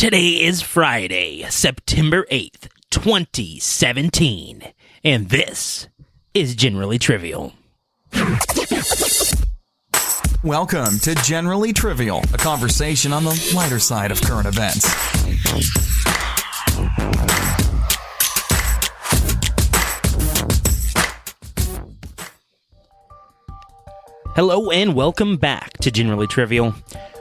Today is Friday, September 8th, 2017, and this is Generally Trivial. Welcome to Generally Trivial, a conversation on the lighter side of current events. Hello and welcome back to Generally Trivial,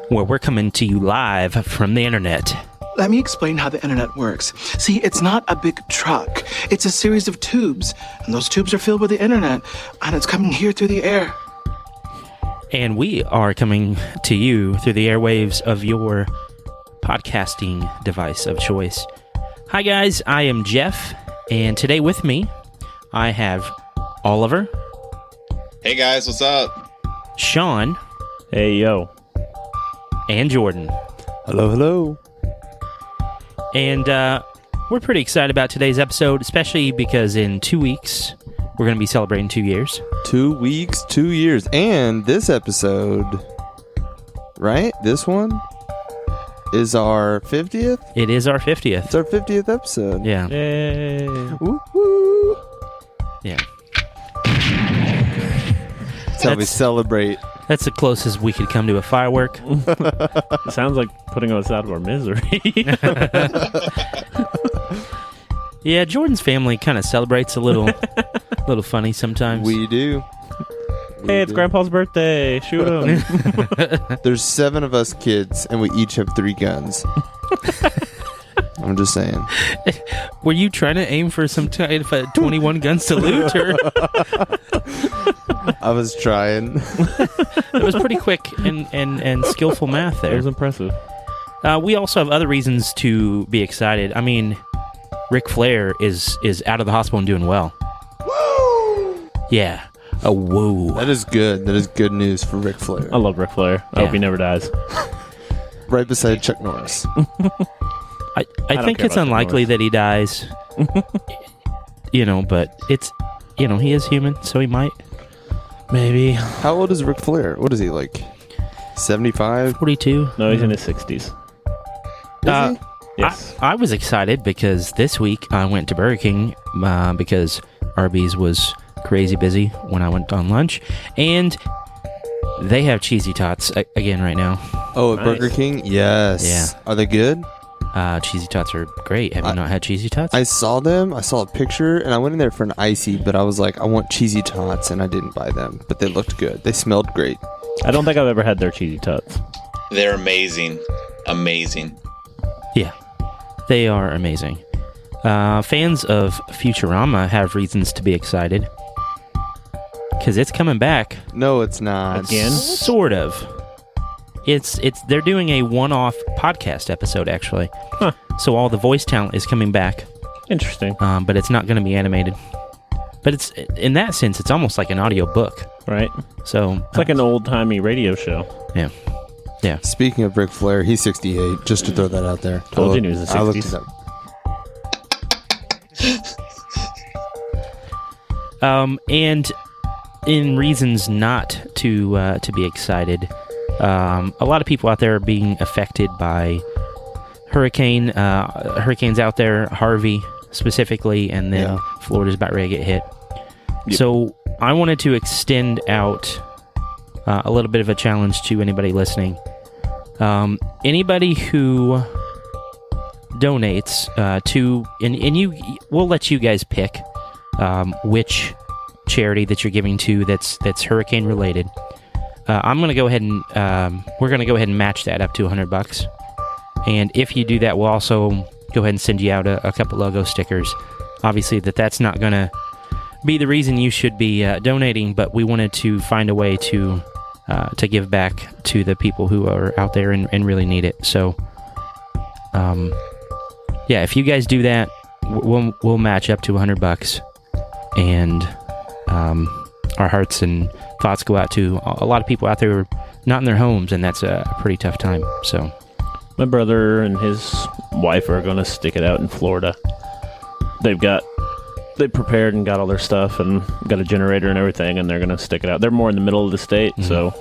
where we're coming to you live from the internet. Let me explain how the internet works. See, it's not a big truck. It's a series of tubes, and those tubes are filled with the internet, and it's coming here through the air. And we are coming to you through the airwaves of your podcasting device of choice. Hi guys, I am Jeff, and today with me, I have Oliver. Hey guys, what's up? Sean. Hey, yo. And Jordan. Hello, hello. And we're pretty excited about today's episode, especially because in 2 weeks, we're going to be celebrating 2 years. 2 weeks, 2 years. And this episode, right? This one is our 50th? It is our 50th. It's our 50th episode. Yeah. Yay. Woo woo. Yeah. That's how we celebrate. That's the closest we could come to a firework. It sounds like putting us out of our misery. Yeah, Jordan's family kind of celebrates a little funny sometimes. We do. Hey, it's Grandpa's birthday. Shoot him. There's 7 of us kids, and we each have 3 guns. I'm just saying. Were you trying to aim for some kind of a 21 gun salute? Or? I was trying. It was pretty quick and skillful math there. It was impressive. We also have other reasons to be excited. I mean, Ric Flair is out of the hospital and doing well. Woo! Yeah. A woo. That is good. That is good news for Ric Flair. I love Ric Flair. I hope he never dies. Right beside Chuck Norris. I think it's unlikely that he dies. But it's, he is human, so he might. Maybe. How old is Ric Flair? What is he, like 75? 42. No, he's in his 60s. Is he? Yes. I was excited because this week I went to Burger King because Arby's was crazy busy when I went on lunch, and they have cheesy tots again right now. Oh, at Burger King? Yes. Yeah. Are they good? Cheesy tots are great. Have you not had cheesy tots? I saw them. I saw a picture, and I went in there for an icy, but I was like, I want cheesy tots, and I didn't buy them. But they looked good. They smelled great. I don't think I've ever had their cheesy tots. They're amazing. Amazing. Yeah, they are amazing. Fans of Futurama have reasons to be excited because it's coming back. No, it's not. Again? Sort of. They're doing a one-off podcast episode, actually. Huh. So all the voice talent is coming back. Interesting. But it's not going to be animated. But it's, in that sense, it's almost like an audio book. Right. So It's like an old-timey radio show. Yeah. Yeah. Speaking of Ric Flair, he's 68, just to throw that out there. Told you he was in the I looked 60s. it up. And in reasons not to be excited, a lot of people out there are being affected by hurricanes out there, Harvey specifically, and then Florida's about ready to get hit. Yep. So I wanted to extend out a little bit of a challenge to anybody listening. Anybody who donates we'll let you guys pick which charity that you're giving to that's hurricane related. I'm going to go ahead and we're going to go ahead and match that up to $100. And if you do that, we'll also go ahead and send you out a couple logo stickers. Obviously, that's not going to be the reason you should be donating, but we wanted to find a way to give back to the people who are out there and really need it. So, if you guys do that, we'll match up to $100, and our hearts and thoughts go out to a lot of people out there who are not in their homes, and that's a pretty tough time. So, My brother and his wife are going to stick it out in Florida. They prepared and got all their stuff and got a generator and everything, and they're going to stick it out. They're more in the middle of the state, so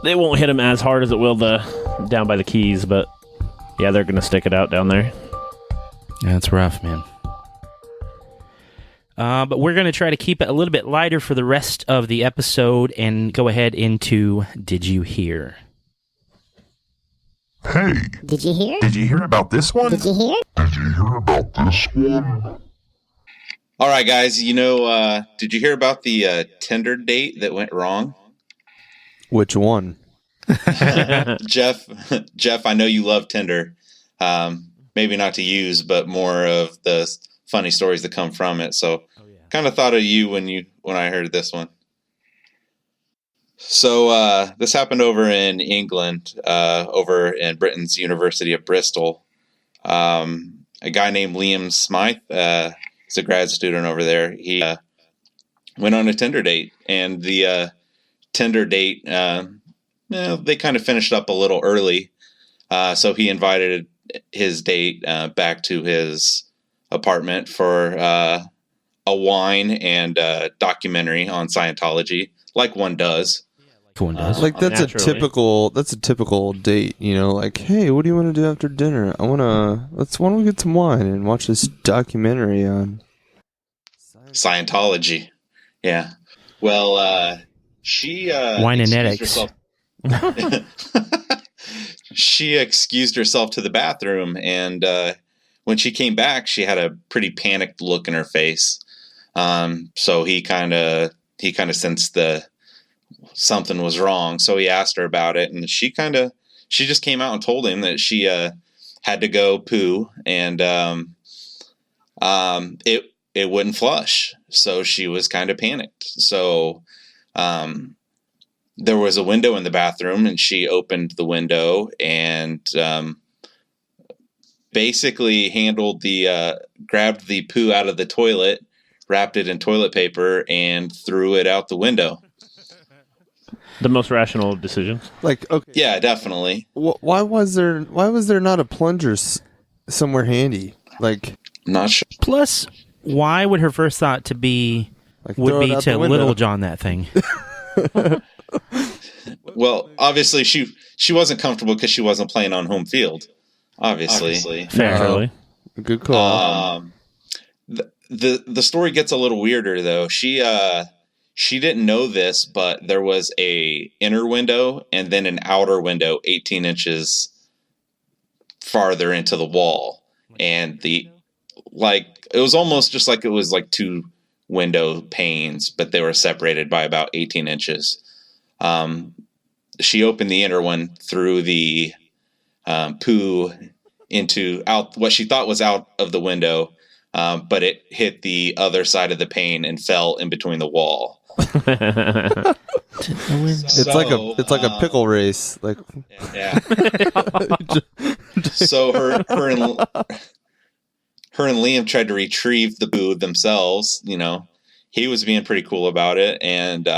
they won't hit them as hard as it will down by the Keys, but Yeah, they're going to stick it out down there. Yeah, that's rough, man. But we're going to try to keep it a little bit lighter for the rest of the episode and go ahead into Did You Hear? Hey, Did you hear? did you hear about this one? Did you hear? Did you hear about this one? All right, guys. Did you hear about the Tinder date that went wrong? Which one? Jeff, I know you love Tinder. Maybe not to use, but more of the funny stories that come from it. So kind of thought of you when I heard this one. So this happened over in England, over in Britain's University of Bristol. A guy named Liam Smythe, he's a grad student over there. He went on a Tinder date, and the Tinder date, they kind of finished up a little early. So he invited his date back to his apartment for a wine and documentary on Scientology, like one does. Like that's a typical date, you know, like, hey, what do you want to do after dinner? why don't we get some wine and watch this documentary on Scientology. Yeah. Well, she Wine and excused herself. She excused herself to the bathroom, and when she came back, she had a pretty panicked look in her face. So he kind of sensed something was wrong. So he asked her about it, and she just came out and told him that she had to go poo, and it wouldn't flush. So she was kind of panicked. So there was a window in the bathroom, and she opened the window and basically grabbed the poo out of the toilet, wrapped it in toilet paper, and threw it out the window. The most rational of decisions. Like, okay, Yeah, definitely. why was there not a plunger somewhere handy? Like, Not sure. Plus, why would her first thought to be throw would it be out to the window. Little John that thing? Well, obviously she wasn't comfortable because she wasn't playing on home field. Obviously. Naturally. Good call. The story gets a little weirder though. She didn't know this, but there was a inner window and then an outer window 18 inches farther into the wall. And it was almost just like it was like two window panes, but they were separated by about 18 inches. She opened the inner one, threw the poo out what she thought was out of the window, but it hit the other side of the pane and fell in between the wall. It's like a pickle race. Like, Yeah. So her and Liam tried to retrieve the poo themselves. You know, he was being pretty cool about it, and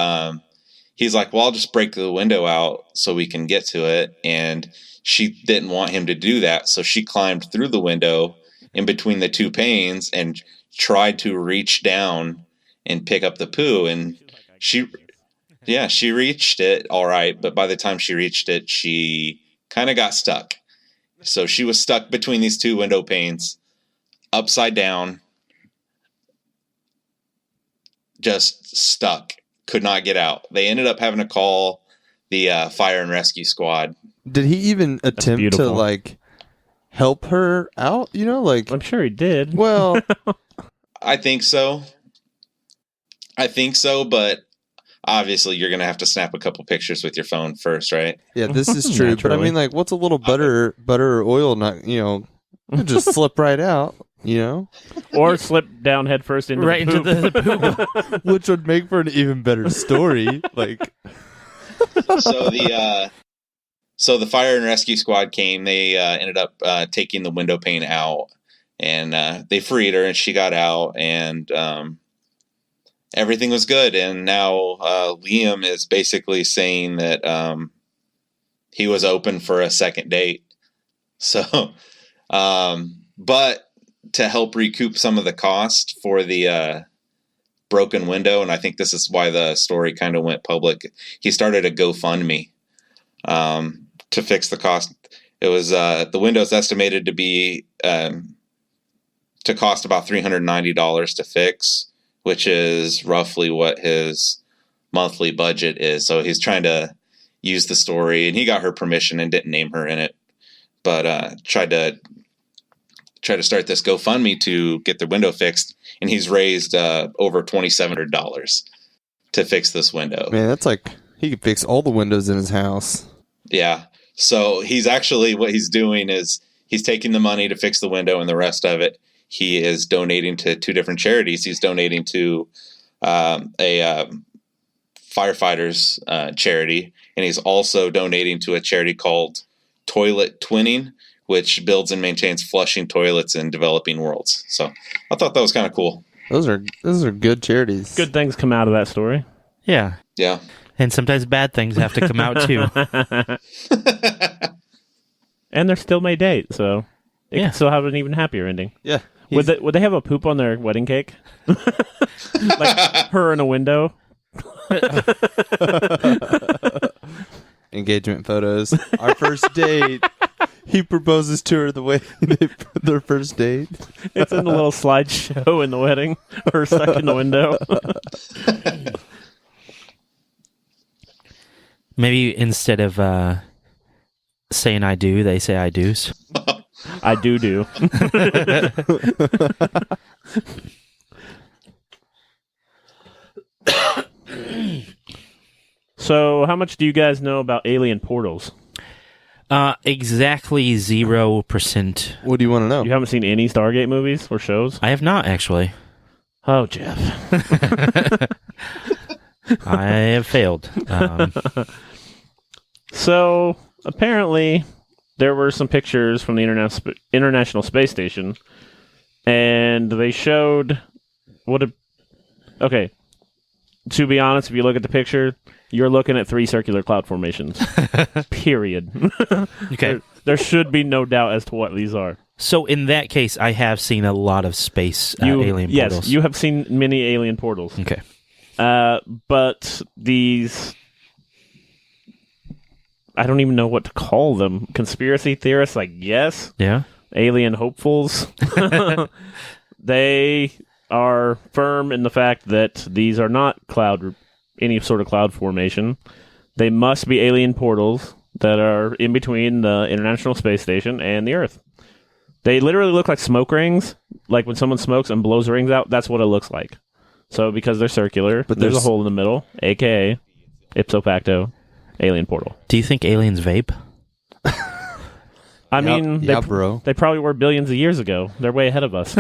he's like, "Well, I'll just break the window out so we can get to it." And she didn't want him to do that, so she climbed through the window in between the two panes and tried to reach down and pick up the poo. And she reached it all right, but by the time she reached it, she kind of got stuck. So she was stuck between these two window panes, upside down, just stuck, could not get out. They ended up having to call the fire and rescue squad. did he even attempt to beautiful. like help her out? You know, like, I'm sure he did. well, I think so, but obviously you're going to have to snap a couple pictures with your phone first, right? yeah, this is true. But I Naturally. mean, like, what's a little butter or oil? Not, you know, it'll just slip right out. You know, Or slip down headfirst into Right the into poop. the poop. which would make for an even better story. Like, So the fire and rescue squad came. They ended up taking the window pane out, and they freed her, and she got out, and everything was good. And now Liam is basically saying that he was open for a second date. So, but to help recoup some of the cost for the broken window, and I think this is why the story kind of went public, he started a GoFundMe to fix the cost. It was the window's estimated to be to cost about $390 to fix, which is roughly what his monthly budget is. So he's trying to use the story, and he got her permission and didn't name her in it, but tried to start this GoFundMe to get the window fixed, and he's raised over $2,700 to fix this window. Man, that's like he could fix all the windows in his house. Yeah. So he's actually, what he's doing is he's taking the money to fix the window, and the rest of it he is donating to 2 different charities. He's donating to a firefighters charity, and he's also donating to a charity called Toilet Twinning, which builds and maintains flushing toilets in developing worlds. So I thought that was kind of cool. Those are good charities. Good things come out of that story. Yeah. Yeah. And sometimes bad things have to come out too. And they're still May date, so it can still have an even happier ending. Yeah. Would they have a poop on their wedding cake? Like her in a window? Engagement photos. Our first date. He proposes to her the way their first date. It's in the little slideshow in the wedding. Her stuck in the window. Maybe instead of saying I do, they say I do's. I do. So, how much do you guys know about alien portals? Exactly 0%. What do you want to know? You haven't seen any Stargate movies or shows? I have not, actually. Oh, Jeff. I have failed. So, apparently, there were some pictures from the International Space Station, and they showed okay, to be honest, if you look at the picture, you're looking at 3 circular cloud formations. Period. Okay. There should be no doubt as to what these are. So in that case, I have seen a lot of space alien portals. Yes, you have seen many alien portals. Okay. But these, I don't even know what to call them. Conspiracy theorists, I guess. Yeah. Alien hopefuls. They are firm in the fact that these are not any sort of cloud formation. They must be alien portals that are in between the International Space Station and the Earth. They literally look like smoke rings. Like when someone smokes and blows rings out, that's what it looks like. So because they're circular, but there's a hole in the middle, aka ipso facto alien portal. Do you think aliens vape? I mean, bro. They probably were billions of years ago. They're way ahead of us.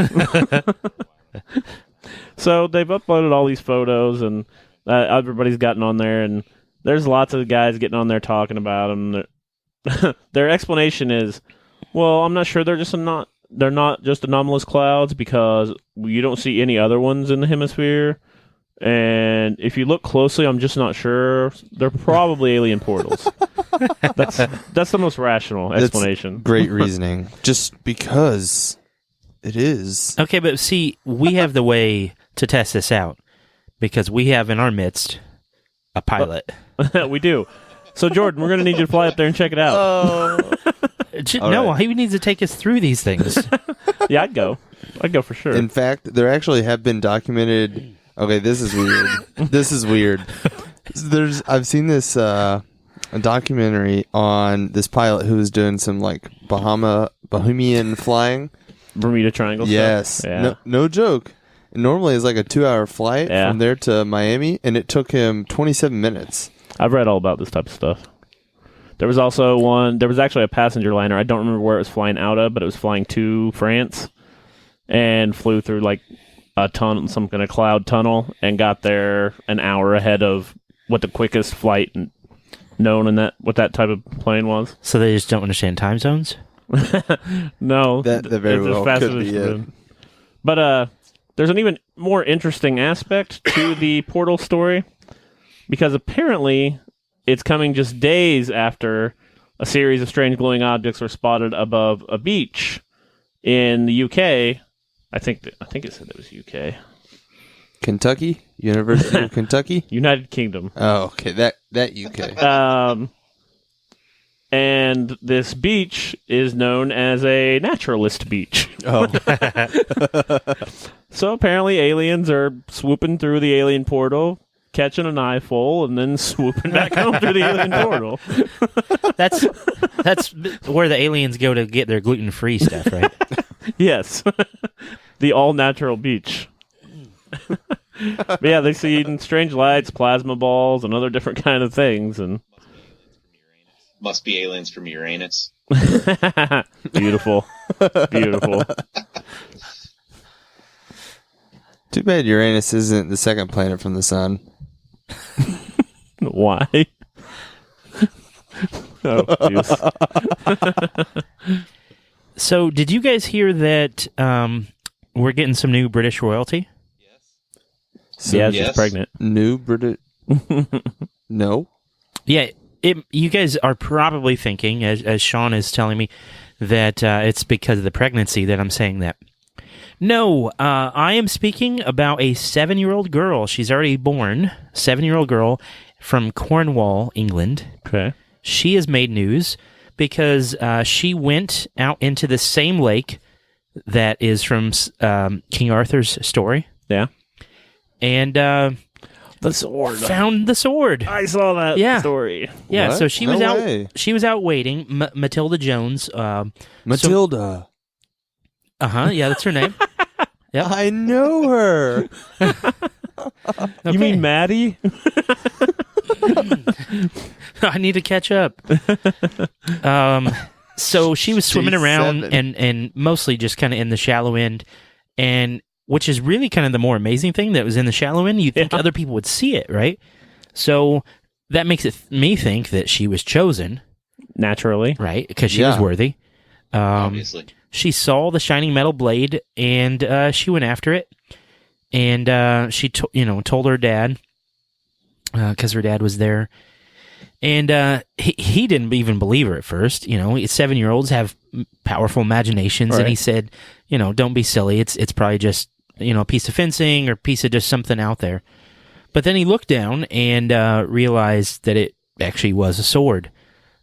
So they've uploaded all these photos, and everybody's gotten on there, and there's lots of guys getting on there talking about them. Their explanation is, well, I'm not sure they're not just anomalous clouds because you don't see any other ones in the hemisphere. And if you look closely, I'm just not sure. They're probably alien portals. That's the most rational explanation. That's great reasoning. Just because it is. Okay, but see, we have the way to test this out because we have in our midst a pilot. We do. So, Jordan, we're going to need you to fly up there and check it out. No, he needs to take us through these things. Yeah, I'd go for sure. In fact, there actually have been documented. Okay, this is weird. This is weird. I've seen this a documentary on this pilot who was doing some like Bahamian flying. Bermuda Triangle yes. stuff? Yeah. No joke. Normally it's like a 2-hour flight from there to Miami, and it took him 27 minutes. I've read all about this type of stuff. There was actually a passenger liner. I don't remember where it was flying out of, but it was flying to France and flew through like a tunnel, some kind of cloud tunnel, and got there an hour ahead of what the quickest flight known in what that type of plane was. So they just don't understand time zones? No. That very well could be it. But there's an even more interesting aspect to the portal story, because apparently it's coming just days after a series of strange glowing objects were spotted above a beach in the UK. I think it said it was UK. Kentucky? University of Kentucky? United Kingdom. Oh, okay. That UK. And this beach is known as a naturalist beach. Oh. So apparently aliens are swooping through the alien portal, catching an eyeful, and then swooping back home through the alien portal. That's where the aliens go to get their gluten-free stuff, right? Yes. The all-natural beach. But yeah, they see strange lights, plasma balls, and other different kind of things. And Must be aliens from Uranus. Beautiful. Beautiful. Too bad Uranus isn't the second planet from the sun. Why? Oh, juice. So, did you guys hear that we're getting some new British royalty? Yeah, she's Yes. pregnant. New British. No. Yeah, you guys are probably thinking, as Sean is telling me, that it's because of the pregnancy that I'm saying that. No, I am speaking about a 7-year-old girl. She's already born. 7-year-old girl from Cornwall, England. Okay. She has made news because she went out into the same lake that is from King Arthur's story. Yeah. And The sword. found the sword. I saw that story. Yeah, What? so she No was out. way. She was out waiting. Matilda Jones. Matilda. Yeah, that's her name. Yep. I know her. You mean Maddie? I need to catch up. So she was swimming around J7. and mostly just kind of in the shallow end, and which is really kind of the more amazing thing that was in the shallow end. You'd think other people would see it, right? So that makes me think that she was chosen, Naturally. right? Because she was worthy. Obviously. She saw the shining metal blade, and she went after it. And she, told her dad, because her dad was there. And he didn't even believe her at first. 7-year-olds have powerful imaginations, Right. and he said, don't be silly. It's probably just a piece of fencing or a piece of just something out there. But then he looked down and realized that it actually was a sword.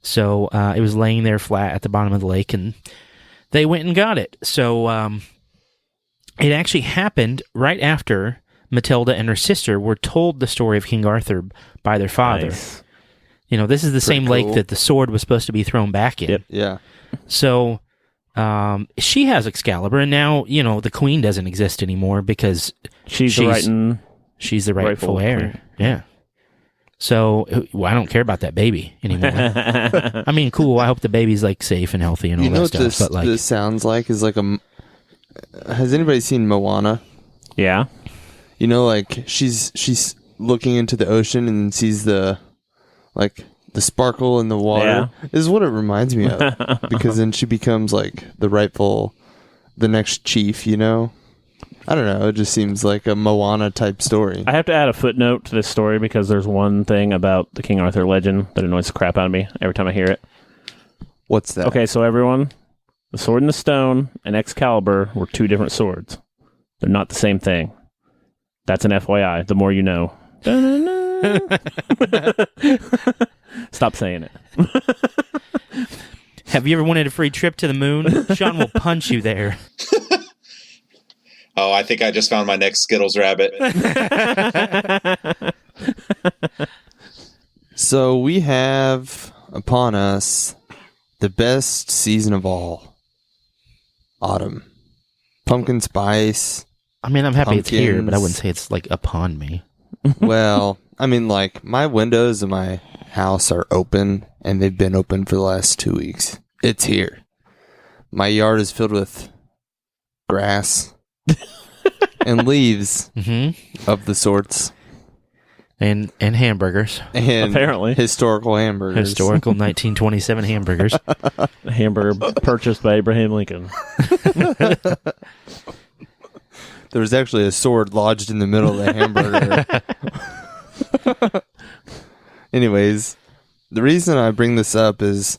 So it was laying there flat at the bottom of the lake, and they went and got it. So it actually happened right after Matilda and her sister were told the story of King Arthur by their father. Nice. This is the same cool. lake that the sword was supposed to be thrown back in. Yep. Yeah. So she has Excalibur, and now, the queen doesn't exist anymore because She's the rightful heir. queen. Yeah. So I don't care about that baby anymore. I mean, cool. I hope the baby's safe and healthy and all You know that what stuff. this, But this sounds like is has anybody seen Moana? Yeah. She's looking into the ocean and sees the sparkle in the water. This is what it reminds me of. Because then she becomes the next chief, I don't know. It just seems like a Moana type story. I have to add a footnote to this story because there's one thing about the King Arthur legend that annoys the crap out of me every time I hear it. What's that? Okay, so everyone, the Sword in the Stone and Excalibur were two different swords. They're not the same thing. That's an FYI. The more you know. Stop saying it. Have you ever wanted a free trip to the moon? Sean will punch you there. Oh, I think I just found my next Skittles rabbit. So we have upon us the best season of all. Autumn. Pumpkin spice. I mean, I'm happy it's here, but I Pumpkins. wouldn't say it's upon me. Well, I mean, my windows in my house are open, and they've been open for the last 2 weeks. It's here. My yard is filled with grass and leaves of the sorts. And hamburgers. And Apparently. historical hamburgers. Historical 1927 hamburgers. A hamburger purchased by Abraham Lincoln. There was actually a sword lodged in the middle of the hamburger. Anyways, the reason I bring this up is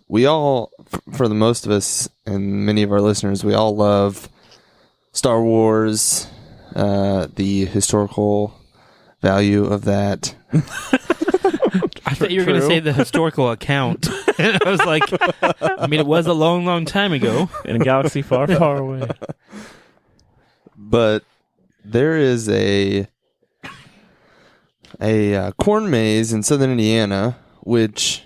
we all, for the most of us and many of our listeners, we all love Star Wars, the historical value of that. I thought you were going to say the historical account. I was like, I mean, it was a long, long time ago. In a galaxy far, far away. But there is a corn maze in southern Indiana, which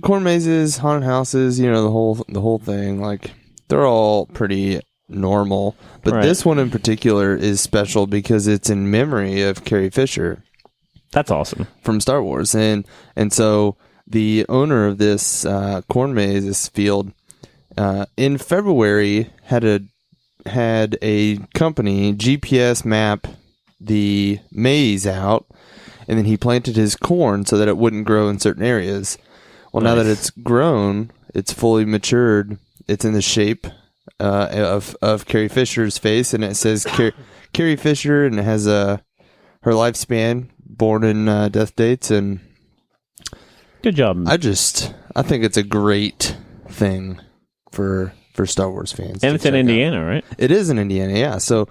corn mazes, haunted houses, the whole thing. Like, they're all pretty normal, but Right. this one in particular is special because it's in memory of Carrie Fisher That's awesome. from Star Wars, and so the owner of this corn maze, this field, in February had a company GPS map the maze out, and then he planted his corn so that it wouldn't grow in certain areas. Well, now that it's grown, it's fully matured. It's in the shape of Carrie Fisher's face, and it says Carrie Fisher, and it has her lifespan, born and death dates, and Good job. I think it's a great thing for Star Wars fans. And it's in Indiana, right? It is in Indiana, yeah. So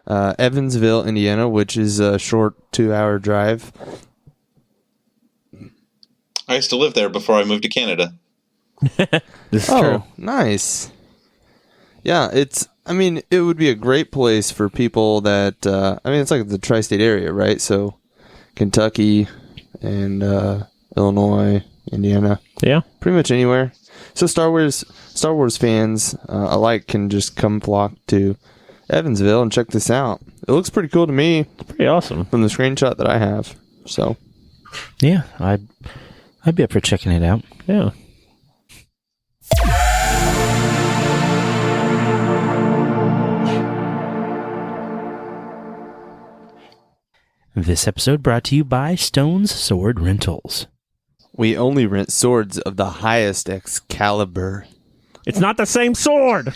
Evansville, Indiana, which is a short 2-hour drive. I used to live there before I moved to Canada. This is Oh, true. nice. Yeah, it would be a great place for people that, it's like the tri-state area, right? So Kentucky and Illinois, Indiana, Yeah. pretty much anywhere. So Star Wars fans alike can just come flock to Evansville and check this out. It looks pretty cool to me Pretty awesome. from the screenshot that I have. So Yeah, I'd be up for checking it out. Yeah. This episode brought to you by Stone's Sword Rentals. we only rent swords of the highest Excalibur. It's not the same sword.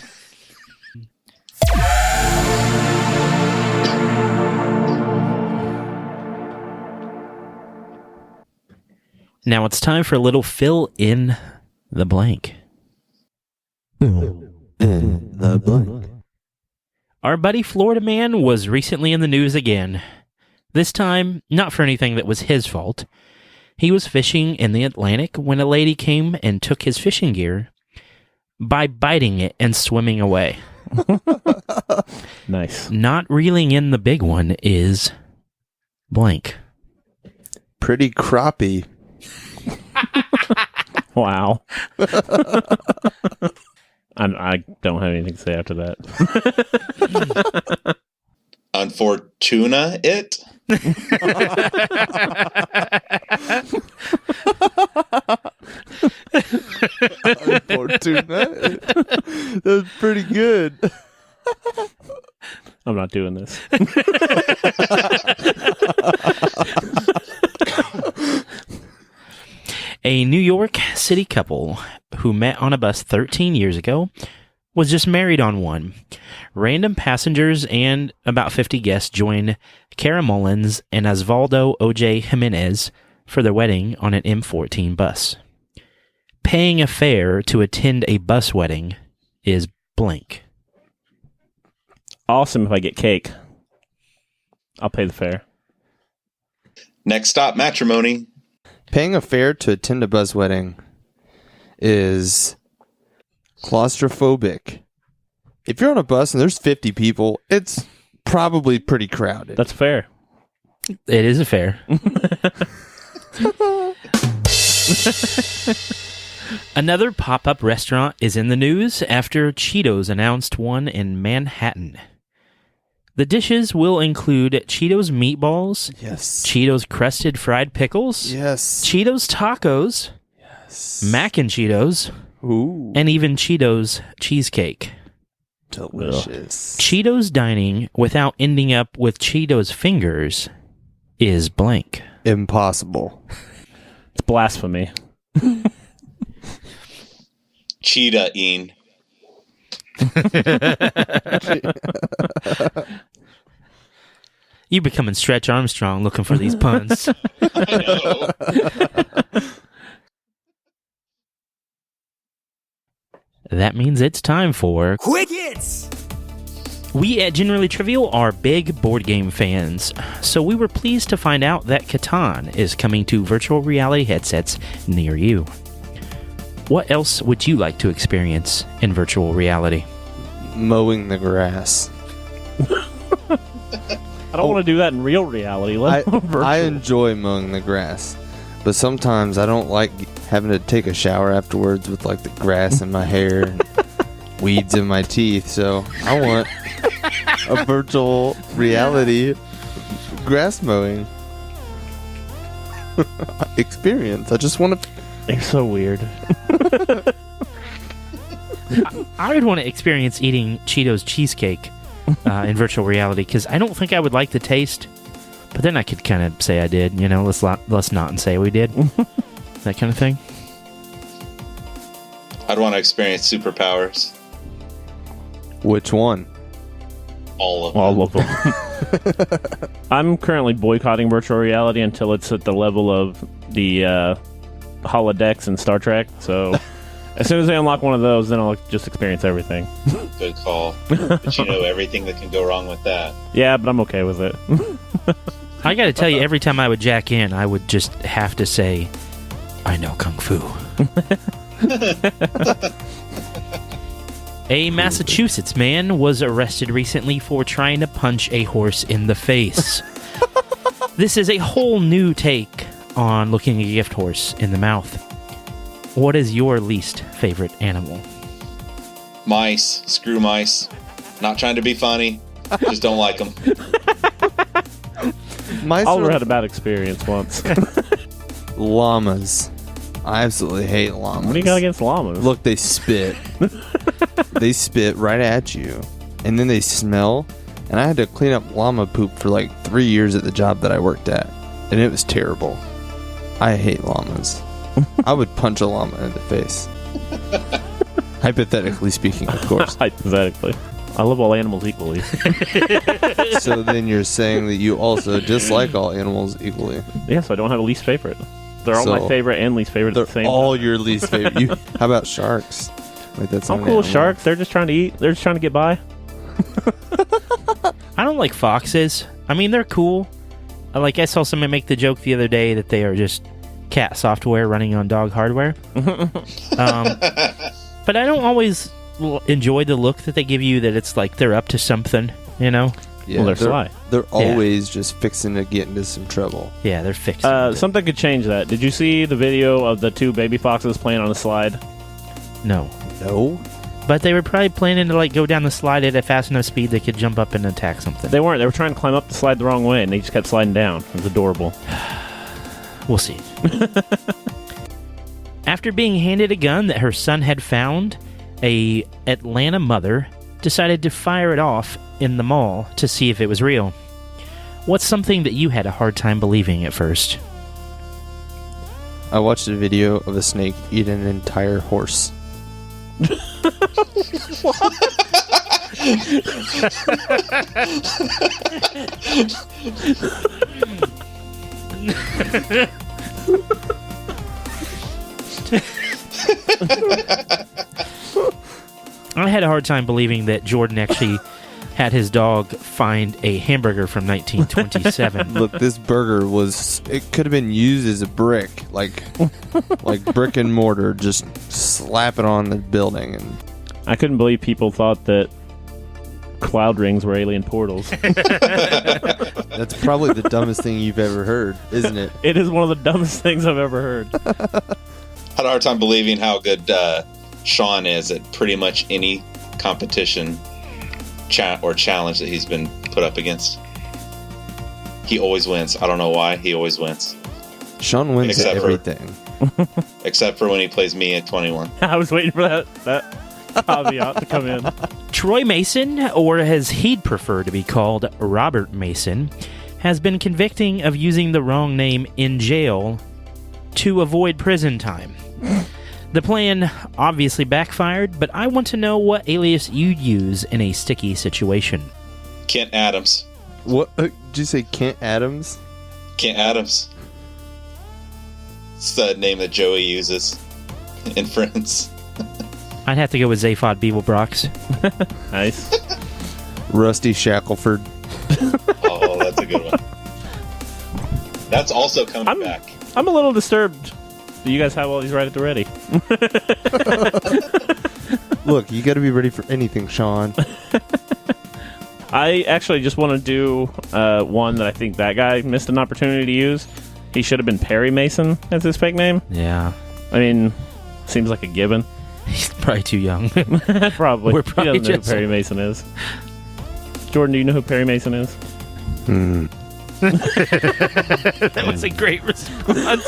Now it's time for a little fill in the blank. The blank. Our buddy Florida man was recently in the news again. This time, not for anything that was his fault. He was fishing in the Atlantic when a lady came and took his fishing gear by biting it and swimming away. Nice. Not reeling in the big one is blank. Pretty crappie. Wow. I don't have anything to say after that. Unfortuna it. Unfortunate. That's pretty good. I'm not doing this. A New York City couple who met on a bus 13 years ago was just married on one. Random passengers and about 50 guests joined Kara Mullins and Osvaldo O.J. Jimenez for their wedding on an M14 bus. Paying a fare to attend a bus wedding is blank. Awesome if I get cake. I'll pay the fare. Next stop, matrimony. Paying a fare to attend a bus wedding is claustrophobic. If you're on a bus and there's 50 people, it's probably pretty crowded. That's fair. It is a fare. Another pop-up restaurant is in the news after Cheetos announced one in Manhattan. The dishes will include Cheetos meatballs, Yes. Cheetos crusted fried pickles, Yes. Cheetos tacos, mac and Cheetos, Ooh. and even Cheetos cheesecake. Delicious. Cheetos dining without ending up with Cheetos fingers is blank. Impossible. It's blasphemy. Cheetah-ing. You becoming Stretch Armstrong looking for these puns. That means it's time for Quick hits! We at Generally Trivial are big board game fans, so we were pleased to find out that Catan is coming to virtual reality headsets near you. What else would you like to experience in virtual reality? Mowing the grass. I don't want to do that in real reality. Let alone virtual. I enjoy mowing the grass, but sometimes I don't like having to take a shower afterwards with like the grass in my hair and weeds in my teeth. So I want a virtual reality grass mowing experience. I just want to. They're so weird. I would want to experience eating Cheetos cheesecake in virtual reality, because I don't think I would like the taste, but then I could kind of say I did. You know, let's not and say we did. That kind of thing. I'd want to experience superpowers. Which one? All of them. All of them. I'm currently boycotting virtual reality until it's at the level of the holodecks in Star Trek. So as soon as they unlock one of those, then I'll just experience everything. Good call. But you know everything that can go wrong with that. Yeah, but I'm okay with it. I got to tell you, every time I would jack in, I would just have to say, I know Kung Fu. A Massachusetts man was arrested recently for trying to punch a horse in the face. This is a whole new take on looking a gift horse in the mouth. What is your least favorite animal? Mice. Screw mice. Not trying to be funny. Just don't like them. Mice Oliver are had a bad experience once. llamas. I absolutely hate llamas. What do you got against llamas? Look, they spit. They spit right at you, and then they smell. And I had to clean up llama poop for like 3 years at the job that I worked at, and it was terrible. I hate llamas. I would punch a llama in the face. Hypothetically speaking, of course. Hypothetically. I love all animals equally. So then you're saying that you also dislike all animals equally. Yeah, so I don't have a least favorite. They're all my favorite and least favorite at the same time. They're all your least favorite. How about sharks? Like, that's I'm not cool an with animal. sharks. They're just trying to eat. They're just trying to get by. I don't like foxes. I mean, they're cool. I saw someone make the joke the other day that they are just cat software running on dog hardware. But I don't always enjoy the look that they give you, that it's like they're up to something, you know? Yeah, Well, they're sly. They're always just fixing to get into some trouble. Yeah, they're fixing it. Something could change that. Did you see the video of the two baby foxes playing on a slide? No. No? But they were probably planning to go down the slide at a fast enough speed they could jump up and attack something. They weren't. They were trying to climb up the slide the wrong way, and they just kept sliding down. It was adorable. We'll see. After being handed a gun that her son had found, a Atlanta mother decided to fire it off in the mall to see if it was real. What's something that you had a hard time believing at first? I watched a video of a snake eat an entire horse. I had a hard time believing that Jordan actually had his dog find a hamburger from 1927. Look, this burger it could have been used as a brick, like brick and mortar, just slap it on the building. And I couldn't believe people thought that cloud rings were alien portals. that's probably the dumbest thing you've ever heard, isn't it? It is one of the dumbest things I've ever heard. Had a hard time believing how good Sean is at pretty much any competition or challenge that he's been put up against. He always wins. I don't know why. He always wins. Sean wins at everything. Except for when he plays me at 21. I was waiting for that caveat to come in. Troy Mason, or as he'd prefer to be called, Robert Mason, has been convicted of using the wrong name in jail to avoid prison time. The plan obviously backfired, but I want to know what alias you'd use in a sticky situation. Kent Adams. What? Did you say Kent Adams? Kent Adams. It's the name that Joey uses in Friends. I'd have to go with Zaphod Beeblebrox. Nice. Rusty Shackelford. Oh, that's a good one. That's also coming back. I'm a little disturbed that you guys have all these right at the ready. Look, you got to be ready for anything, Sean. I actually just want to do one that I think that guy missed an opportunity to use. He should have been Perry Mason as his fake name. Yeah. I mean, seems like a given. He's probably too young. Probably. We're probably He doesn't know just- who Perry Mason is. Jordan, do you know who Perry Mason is? That was a great response.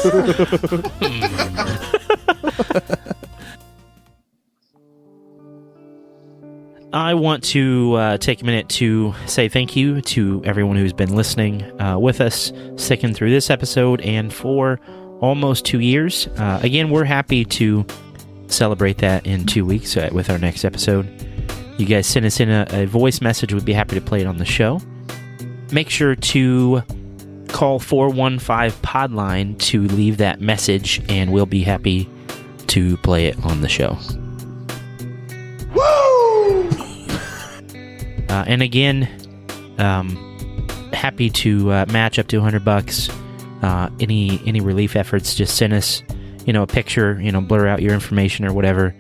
I want to take a minute to say thank you to everyone who's been listening with us, sticking through this episode, and for almost 2 years. Again, we're happy to celebrate that in 2 weeks with our next episode. You guys send us in a voice message. We'd be happy to play it on the show. Make sure to call 415-PODLINE to leave that message, and we'll be happy to play it on the show. And again, happy to match up to $100. Any relief efforts, just send us, a picture, blur out your information or whatever,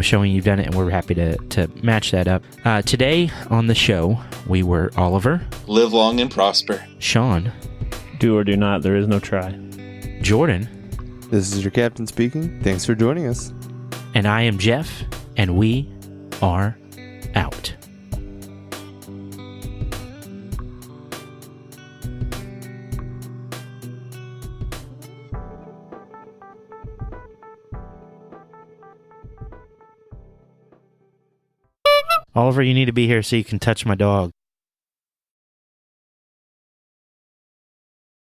showing you've done it, and we're happy to match that up. Today on the show, we were Oliver. Live long and prosper. Sean. Do or do not, there is no try. Jordan. This is your captain speaking. Thanks for joining us. And I am Jeff, and we are out. Oliver, you need to be here so you can touch my dog.